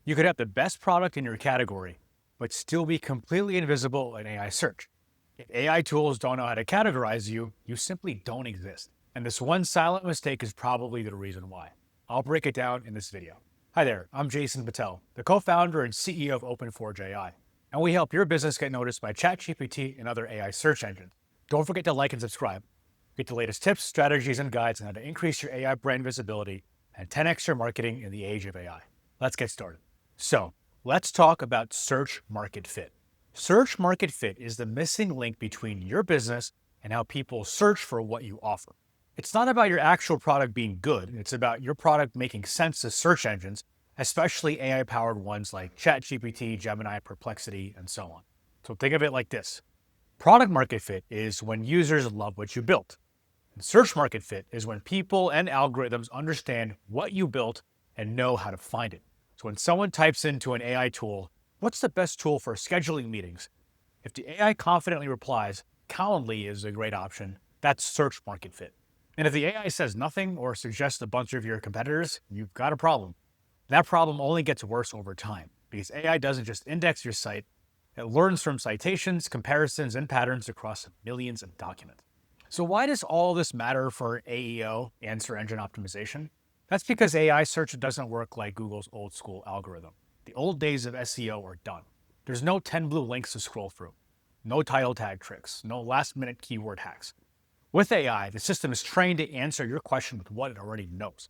You could have the best product in your category, but still be completely invisible in AI search. If AI tools don't know how to categorize you, you simply don't exist. And this one silent mistake is probably the reason why. I'll break it down in this video. Hi there, I'm Jason Patel, the co-founder and CEO of OpenForge AI, and we help your business get noticed by ChatGPT and other AI search engines. Don't forget to like and subscribe. Get the latest tips, strategies, and guides on how to increase your AI brand visibility and 10x your marketing in the age of AI. Let's get started. So, let's talk about search market fit. Search market fit is the missing link between your business and how people search for what you offer. It's not about your actual product being good, it's about your product making sense to search engines, especially AI-powered ones like ChatGPT, Gemini, Perplexity, and so on. So think of it like this. Product market fit is when users love what you built. And search market fit is when people and algorithms understand what you built and know how to find it. So when someone types into an AI tool, what's the best tool for scheduling meetings? If the AI confidently replies, Calendly is a great option, that's search market fit. And if the AI says nothing or suggests a bunch of your competitors, you've got a problem. That problem only gets worse over time because AI doesn't just index your site, it learns from citations, comparisons, and patterns across millions of documents. So why does all this matter for AEO, answer engine optimization? That's because AI search doesn't work like Google's old school algorithm. The old days of SEO are done. There's no 10 blue links to scroll through, no title tag tricks, no last minute keyword hacks. With AI, the system is trained to answer your question with what it already knows.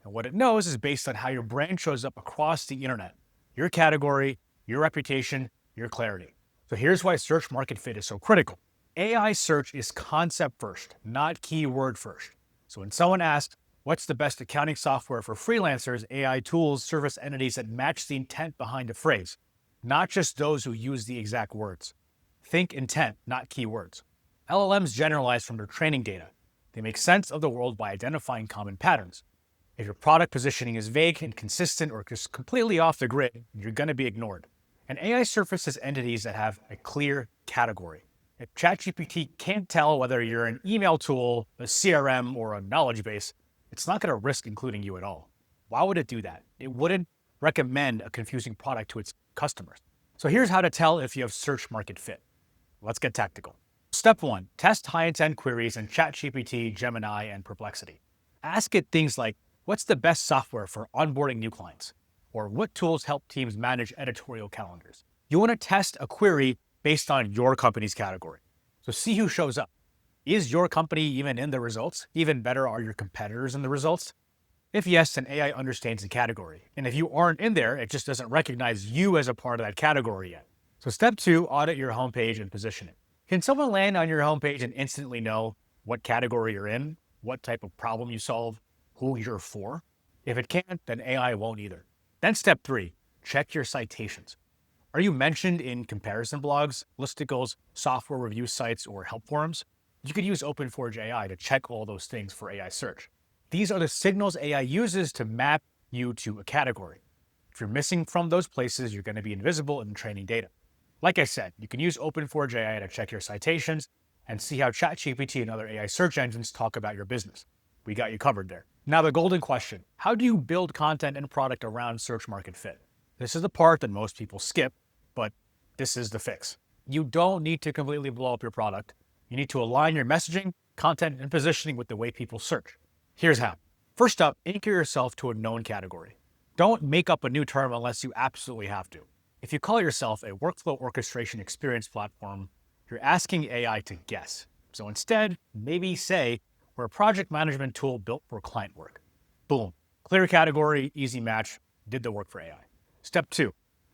And what it knows is based on how your brand shows up across the internet, your category, your reputation, your clarity. So here's why search market fit is so critical. AI search is concept first, not keyword first. So when someone asks, what's the best accounting software for freelancers, AI tools service entities that match the intent behind a phrase, not just those who use the exact words. Think intent, not keywords. LLMs generalize from their training data. They make sense of the world by identifying common patterns. If your product positioning is vague, inconsistent, or just completely off the grid, you're going to be ignored. And AI surfaces entities that have a clear category. If ChatGPT can't tell whether you're an email tool, a CRM, or a knowledge base, it's not going to risk including you at all. Why would it do that? It wouldn't recommend a confusing product to its customers. So here's how to tell if you have search market fit. Let's get tactical. Step 1, test high-intent queries in ChatGPT, Gemini, and Perplexity. Ask it things like, what's the best software for onboarding new clients? Or what tools help teams manage editorial calendars? You want to test a query based on your company's category. So see who shows up. Is your company even in the results? Even better, are your competitors in the results? If yes, then AI understands the category. And if you aren't in there, it just doesn't recognize you as a part of that category yet. So step 2, audit your homepage and position it. Can someone land on your homepage and instantly know what category you're in, what type of problem you solve, who you're for? If it can't, then AI won't either. Then step 3, check your citations. Are you mentioned in comparison blogs, listicles, software review sites, or help forums? You could use OpenForge AI to check all those things for AI search. These are the signals AI uses to map you to a category. If you're missing from those places, you're going to be invisible in the training data. Like I said, you can use OpenForge AI to check your citations and see how ChatGPT and other AI search engines talk about your business. We got you covered there. Now the golden question, how do you build content and product around search market fit? This is the part that most people skip, but this is the fix. You don't need to completely blow up your product. You need to align your messaging, content, and positioning with the way people search. Here's how. First up, anchor yourself to a known category. Don't make up a new term unless you absolutely have to. If you call yourself a workflow orchestration experience platform, you're asking AI to guess. So instead, maybe say, we're a project management tool built for client work. Boom. Clear category, easy match, did the work for AI. Step 2,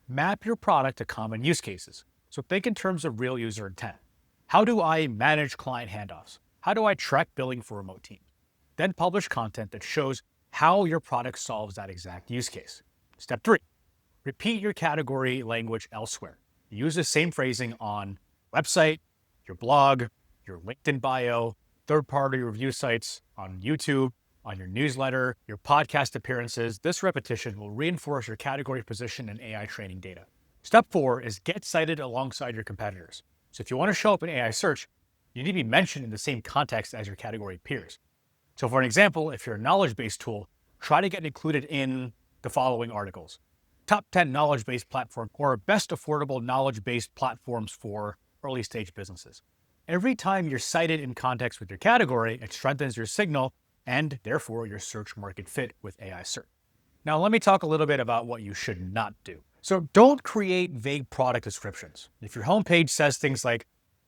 map your product to common use cases. So think in terms of real user intent. How do I manage client handoffs? How do I track billing for remote teams? Then publish content that shows how your product solves that exact use case. Step 3, repeat your category language elsewhere. Use the same phrasing on website, your blog, your LinkedIn bio, third-party review sites, on YouTube, on your newsletter, your podcast appearances. This repetition will reinforce your category position in AI training data. Step 4 is get cited alongside your competitors. So if you want to show up in AI search, you need to be mentioned in the same context as your category peers. So for an example, if you're a knowledge-based tool, try to get included in the following articles: top 10 knowledge-based platform, or best affordable knowledge-based platforms for early-stage businesses. Every time you're cited in context with your category, it strengthens your signal and therefore your search market fit with AI search. Now, let me talk a little bit about what you should not do. So don't create vague product descriptions. If your homepage says things like,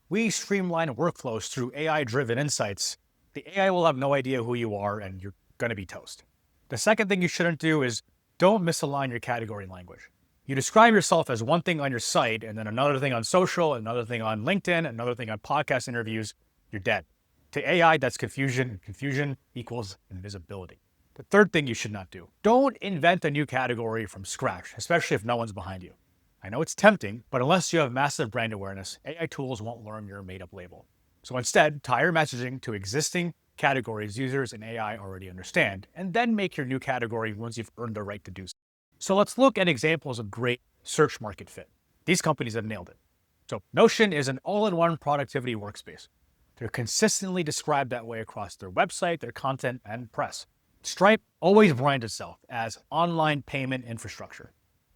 "We streamline workflows through AI-driven insights," the AI will have no idea who you are and you're going to be toast. The second thing you shouldn't do is don't misalign your category language. You describe yourself as one thing on your site and then another thing on social, another thing on LinkedIn, another thing on podcast interviews, you're dead. To AI, that's confusion, and confusion equals invisibility. The third thing you should not do, don't invent a new category from scratch, especially if no one's behind you. I know it's tempting, but unless you have massive brand awareness, AI tools won't learn your made-up label. So instead, tie your messaging to existing categories users and AI already understand, and then make your new category once you've earned the right to do so. So let's look at examples of great search market fit. These companies have nailed it. So Notion is an all-in-one productivity workspace. They're consistently described that way across their website, their content, and press. Stripe always brands itself as online payment infrastructure.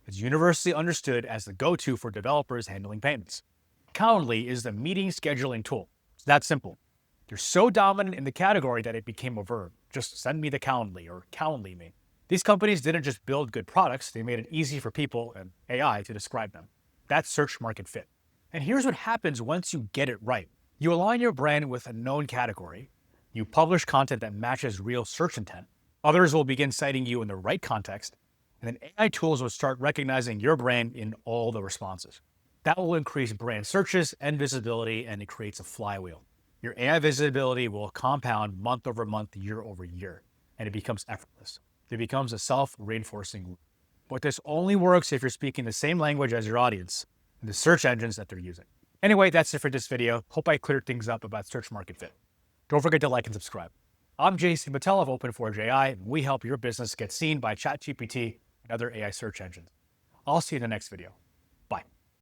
It's universally understood as the go-to for developers handling payments. Calendly is the meeting scheduling tool. It's that simple. They're so dominant in the category that it became a verb. Just send me the Calendly or Calendly me. These companies didn't just build good products, they made it easy for people and AI to describe them. That's search market fit. And here's what happens once you get it right. You align your brand with a known category. You publish content that matches real search intent. Others will begin citing you in the right context, and then AI tools will start recognizing your brand in all the responses. That will increase brand searches and visibility, and it creates a flywheel. Your AI visibility will compound month over month, year over year, and it becomes effortless. It becomes a self-reinforcing loop. But this only works if you're speaking the same language as your audience and the search engines that they're using. Anyway, that's it for this video. Hope I cleared things up about search market fit. Don't forget to like and subscribe. I'm Jason Patel of Open4j AI, and we help your business get seen by ChatGPT and other AI search engines. I'll see you in the next video.